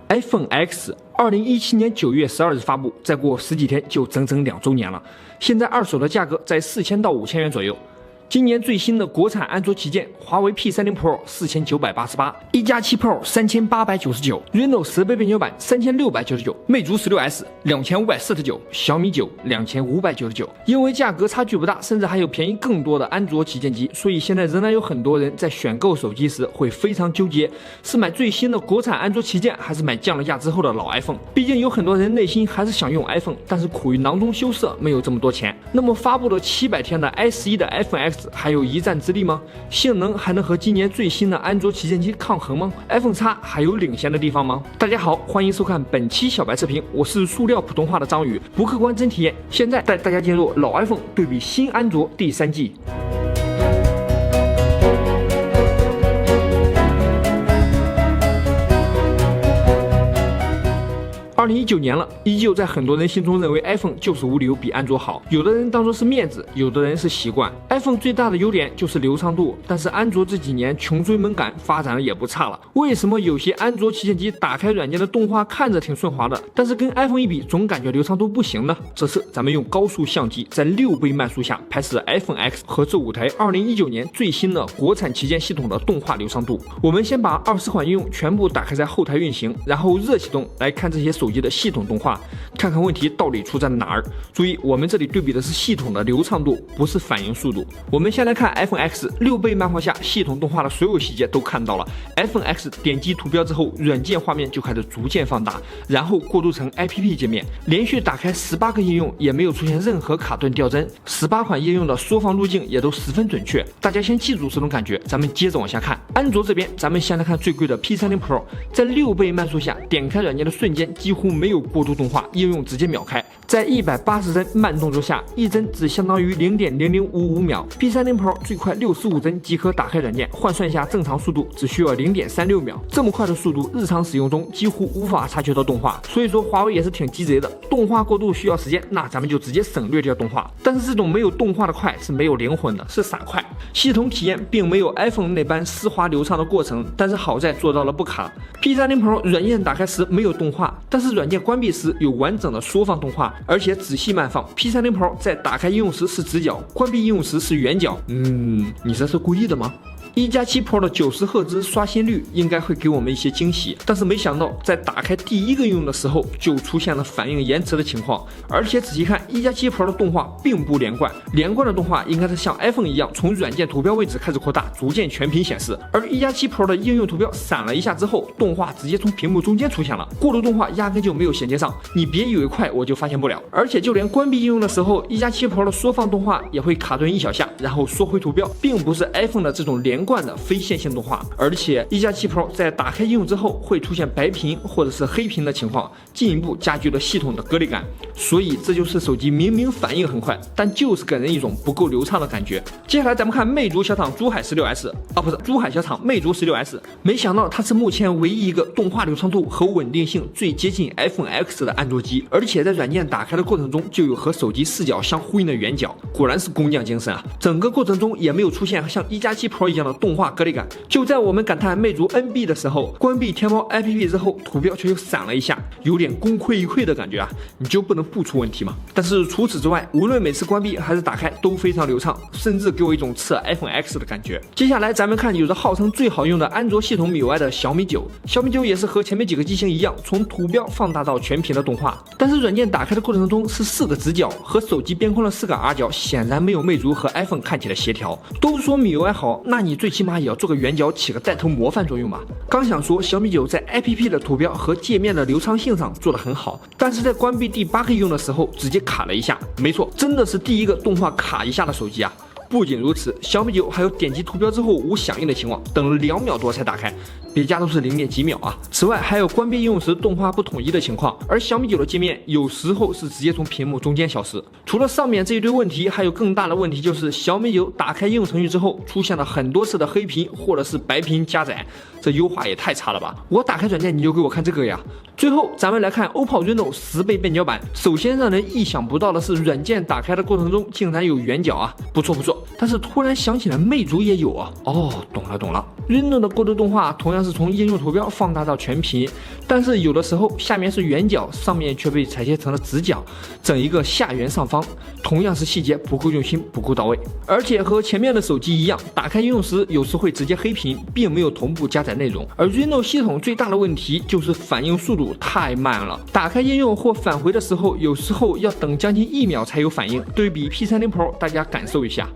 iPhone X 2017年9月12日发布，再过十几天就整整2周年了。现在二手的价格在4000到5000元左右。今年最新的国产安卓旗舰，华为 P30 Pro 4988，一加7 Pro 3899，Reno 10倍变焦版3699，魅族 16S 2549，小米9 2599。因为价格差距不大，甚至还有便宜更多的安卓旗舰机，所以现在仍然有很多人在选购手机时会非常纠结，是买最新的国产安卓旗舰，还是买降了价之后的老 iPhone。毕竟有很多人内心还是想用 iPhone， 但是苦于囊中羞涩，没有这么多钱。那么发布了700天的 i11 的 iPhone X还有一战之力吗？性能还能和今年最新的安卓旗舰机抗衡吗？ iPhone X 还有领先的地方吗？大家好，欢迎收看本期小白视频，我是塑料普通话的张宇，不客观真体验。现在带大家进入老 iPhone 对比新安卓第3季。2019年了，依旧在很多人心中认为 iPhone 就是无理由比安卓好，有的人当作是面子，有的人是习惯。iPhone 最大的优点就是流畅度，但是安卓这几年穷追猛赶，发展的也不差了。为什么有些安卓旗舰机打开软件的动画看着挺顺滑的，但是跟 iPhone 一比，总感觉流畅度不行呢？这次咱们用高速相机在6倍慢速下拍摄 iPhone X 和这5台2019年最新的国产旗舰系统的动画流畅度。我们先把20款应用全部打开在后台运行，然后热启动来看这些手机的系统动画，看看问题到底出在哪儿。注意，我们这里对比的是系统的流畅度，不是反应速度。我们先来看 iPhone X 6倍慢放下，系统动画的所有细节都看到了。iPhone X 点击图标之后，软件画面就开始逐渐放大，然后过渡成 APP 界面，连续打开18个应用，也没有出现任何卡顿掉帧。18款应用的缩放路径也都十分准确。大家先记住这种感觉，咱们接着往下看。安卓这边，咱们先来看最贵的 P30 Pro， 在6倍慢速下点开软件的瞬间，几乎没有过渡动画，应用直接秒开。在180帧慢动作下，一帧只相当于 0.0055秒。P30 Pro 最快65帧即可打开软件，换算下正常速度只需要 0.36秒。这么快的速度，日常使用中几乎无法察觉到动画。所以说华为也是挺鸡贼的，动画过渡需要时间，那咱们就直接省略掉动画。但是这种没有动画的快是没有灵魂的，是散快。系统体验并没有 iPhone 那般丝滑流畅的过程，但是好在做到了不卡。P30 Pro 软件打开时没有动画，但是软件关闭时有完整的缩放动画，而且仔细慢放。P30 Pro 在打开应用时是直角，关闭应用时是圆角。你这是故意的吗？一加7 Pro 的90赫兹刷新率应该会给我们一些惊喜，但是没想到在打开第一个应用的时候就出现了反应延迟的情况，而且仔细看一加7 Pro 的动画并不连贯，连贯的动画应该是像 iPhone 一样从软件图标位置开始扩大，逐渐全屏显示，而一加7 Pro 的应用图标闪了一下之后，动画直接从屏幕中间出现了，过渡动画压根就没有衔接上，你别以为快我就发现不了。而且就连关闭应用的时候，一加7 Pro 的缩放动画也会卡顿一小下，然后缩回图标，并不是 iPhone 的这种连贯的非线性动画。而且一加7 Pro 在打开应用之后会出现白屏或者是黑屏的情况，进一步加剧了系统的割裂感。所以这就是手机明明反应很快，但就是给人一种不够流畅的感觉。接下来咱们看魅族小厂珠海 16S， 不是珠海小厂魅族 16S， 没想到它是目前唯一一个动画流畅度和稳定性最接近 iPhone X 的安卓机，而且在软件打开的过程中就有和手机视角相呼应的圆角，果然是工匠精神啊！整个过程中也没有出现像一加7 Pro 一样的动画割裂感。就在我们感叹魅族 NB 的时候，关闭天猫 APP 之后，图标却又闪了一下，有点功亏一篑的感觉啊！你就不能不出问题吗？但是除此之外，无论每次关闭还是打开都非常流畅，甚至给我一种吃 iPhone X 的感觉。接下来咱们看有着号称最好用的安卓系统MIUI 的小米9，小米9也是和前面几个机型一样，从图标放大到全屏的动画，但是软件打开的过程中是4个直角，和手机边框的4个 R 角显然没有魅族和 iPhone 看起来协调。都说MIUI好，那你最起码也要做个圆角，起个带头模范作用吧。刚想说小米9在 APP 的图标和界面的流畅性上做得很好，但是在关闭第8个应用的时候直接卡了一下。没错，真的是第一个动画卡一下的手机啊！不仅如此，小米9还有点击图标之后无响应的情况，等了2秒多才打开，别家都是0.几秒啊。此外还有关闭应用时动画不统一的情况，而小米9的界面有时候是直接从屏幕中间消失。除了上面这一堆问题，还有更大的问题就是小米9打开应用程序之后出现了很多次的黑屏或者是白屏加载，这优化也太差了吧！我打开软件你就给我看这个呀。最后咱们来看 OPPO Reno 10倍变焦版，首先让人意想不到的是软件打开的过程中竟然有圆角啊，不错不错，但是突然想起来魅族也有啊。哦，懂了。Reno 的过渡动画同样是从应用图标放大到全屏，但是有的时候下面是圆角，上面却被裁切成了直角，整一个下圆上方，同样是细节不够用心，不够到位。而且和前面的手机一样，打开应用时有时会直接黑屏，并没有同步加载内容。而 Reno 系统最大的问题就是反应速度太慢了，打开应用或返回的时候，有时候要等将近1秒才有反应。对比 P30 Pro， 大家感受一下。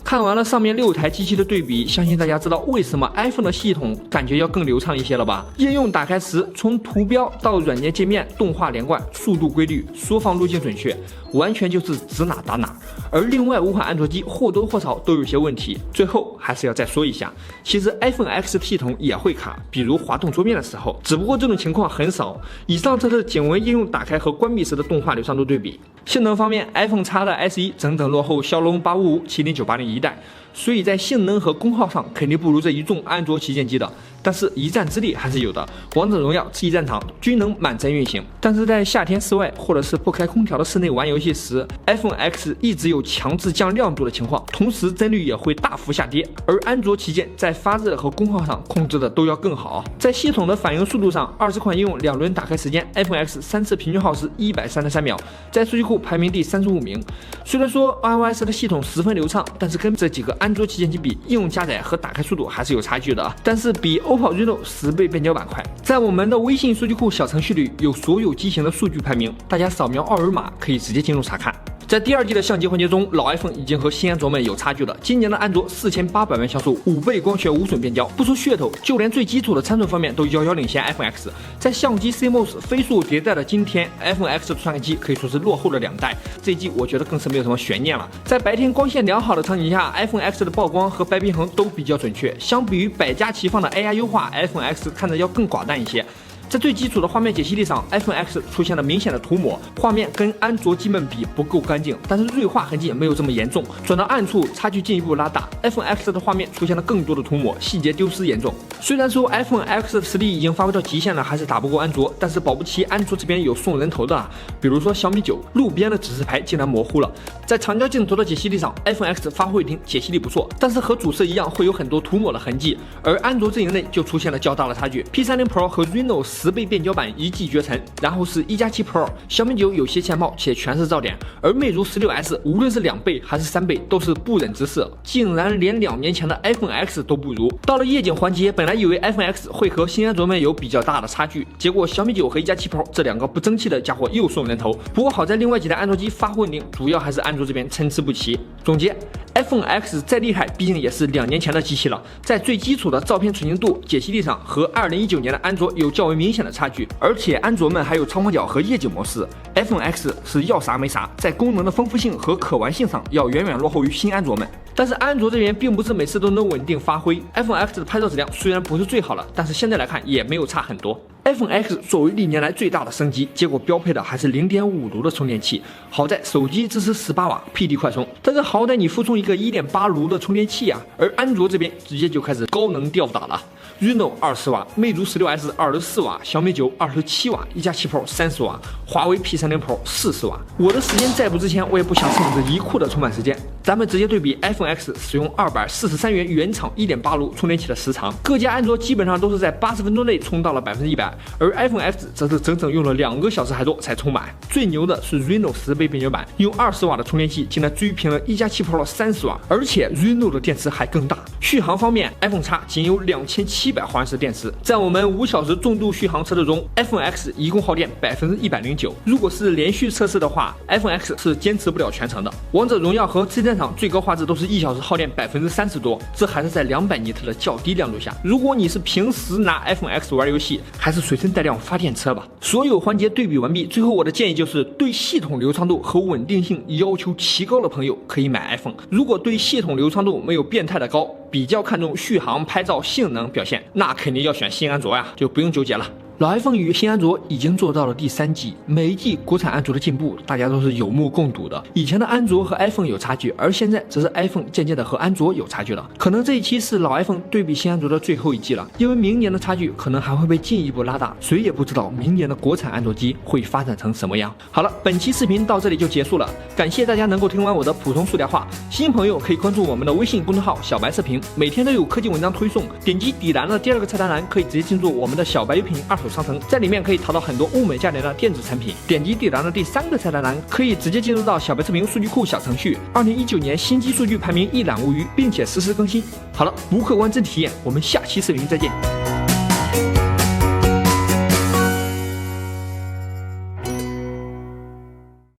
看完了上面6台机器的对比，相信大家知道为什么 iPhone 的系统感觉要更流畅一些了吧？应用打开时，从图标到软件界面，动画连贯，速度规律，缩放路径准确，完全就是指哪打哪。而另外5款安卓机或多或少都有些问题。最后还是要再说一下，其实 iPhone X 系统也会卡，比如滑动桌面的时候，只不过这种情况很少。以上这是仅为应用打开和关闭时的动画流畅度对比。性能方面 ，iPhone X 的 SE 整整落后骁龙855、麒麟980一代，所以在性能和功耗上肯定不如这一众安卓旗舰机的，但是一战之力还是有的。王者荣耀、吃鸡战场均能满帧运行，但是在夏天室外或者是不开空调的室内玩游戏时 ，iPhone X 一直有强制降亮度的情况，同时帧率也会大幅下跌。而安卓旗舰在发热和功耗上控制的都要更好。在系统的反应速度上，20款应用2轮打开时间 ，iPhone X 3次平均耗时133秒，在数据库排名第35名。虽然说 iOS 的系统十分流畅，但是跟这几个安卓旗舰机比，应用加载和打开速度还是有差距的，但是比 OPPO Reno 10倍变焦版快。在我们的微信数据库小程序里有所有机型的数据排名，大家扫描二维码可以直接进入查看。在第2季的相机环节中，老 iPhone 已经和新安卓们有差距了。今年的安卓4800万像素，5倍光学无损变焦，不说噱头，就连最基础的参数方面都遥遥领先 iPhone X。在相机 CMOS 飞速迭代的今天 ，iPhone X 的传感器可以说是落后了2代。这一季我觉得更是没有什么悬念了。在白天光线良好的场景下 ，iPhone X 的曝光和白平衡都比较准确。相比于百家齐放的 AI 优化 ，iPhone X 看着要更寡淡一些。在最基础的画面解析力上 ，iPhone X 出现了明显的涂抹，画面跟安卓机们比不够干净，但是锐化痕迹没有这么严重，转到暗处差距进一步拉大。iPhone X 的画面出现了更多的涂抹，细节丢失严重。虽然说 iPhone X 的实力已经发挥到极限了，还是打不过安卓，但是保不齐安卓这边有送人头的啊，比如说小米9，路边的指示牌竟然模糊了。在长焦镜头的解析力上 ，iPhone X 发挥挺解析力不错，但是和主摄一样会有很多涂抹的痕迹，而安卓阵营内就出现了较大的差距。P30 Pro 和 Reno 10倍变焦版一骑绝尘，然后是1+7 Pro， 小米9有些欠冒且全是噪点，而魅族 16S 无论是2倍还是3倍都是不忍直视，竟然连2年前的 iPhone X 都不如。到了夜景环节，本来以为 iPhone X 会和新安卓们有比较大的差距，结果小米9和1+7 Pro 这2个不争气的家伙又送人头。不过好在另外几台安卓机发货稳定，主要还是安卓这边参差不齐。总结 ，iPhone X 再厉害，毕竟也是2年前的机器了，在最基础的照片纯净度、解析力上和2019年的安卓有较为明显的差距。而且安卓们还有超广角和夜景模式 ，iPhone X 是要啥没啥，在功能的丰富性和可玩性上要远远落后于新安卓们。但是安卓这边并不是每次都能稳定发挥 ，iPhone X 的拍照质量虽然不是最好的，但是现在来看也没有差很多。iPhone X 作为历年来最大的升级，结果标配的还是 0.5 卢的充电器，好在手机支持18瓦 PD 快充，但是好歹你附送一个 1.8 卢的充电器啊，而安卓这边直接就开始高能吊打了。Reno 20瓦，魅族 16S 24瓦，小米9 27瓦，1+7 Pro 30瓦，华为 P30 Pro 40瓦。我的时间再不值钱，我也不想省着一库的充满时间。咱们直接对比 iPhone X 使用243元原厂 1.8 卢充电器的时长，各家安卓基本上都是在80分钟内充到了100%，而 iPhone X 则是整整用了2个小时还多才充满。最牛的是 Reno 10倍变焦版，用20瓦的充电器竟然追平了1+7 Pro 30瓦，而且 Reno 的电池还更大。续航方面 ，iPhone X 仅有2700毫安时电池，在我们5小时重度续航测试中 ，iPhone X 一共耗电109%。如果是连续测试的话 ，iPhone X 是坚持不了全程的。王者荣耀和吃鸡战场最高画质都是1小时耗电30%多，这还是在200尼特的较低亮度下。如果你是平时拿 iPhone X 玩游戏，还是随身带辆发电车吧。所有环节对比完毕，最后我的建议就是，对系统流畅度和稳定性要求奇高的朋友可以买 iPhone。如果对系统流畅度没有变态的高，比较看重续航、拍照、性能表现，那肯定要选新安卓呀，就不用纠结了。老 iPhone 与新安卓已经做到了第3季，每一季国产安卓的进步，大家都是有目共睹的。以前的安卓和 iPhone 有差距，而现在则是 iPhone 渐渐的和安卓有差距了。可能这一期是老 iPhone 对比新安卓的最后一季了，因为明年的差距可能还会被进一步拉大，谁也不知道明年的国产安卓机会发展成什么样。好了，本期视频到这里就结束了，感谢大家能够听完我的普通塑料话。新朋友可以关注我们的微信公众号小白视频，每天都有科技文章推送，点击底栏的第2个菜单栏可以直接进入我们的小白优品2手商城，在里面可以淘到很多物美价廉的电子产品。点击底栏的第3个菜单栏可以直接进入到小白视频数据库小程序，2019年新机数据排名一览无余，并且实时更新。好了，不客观真体验，我们下期视频再见。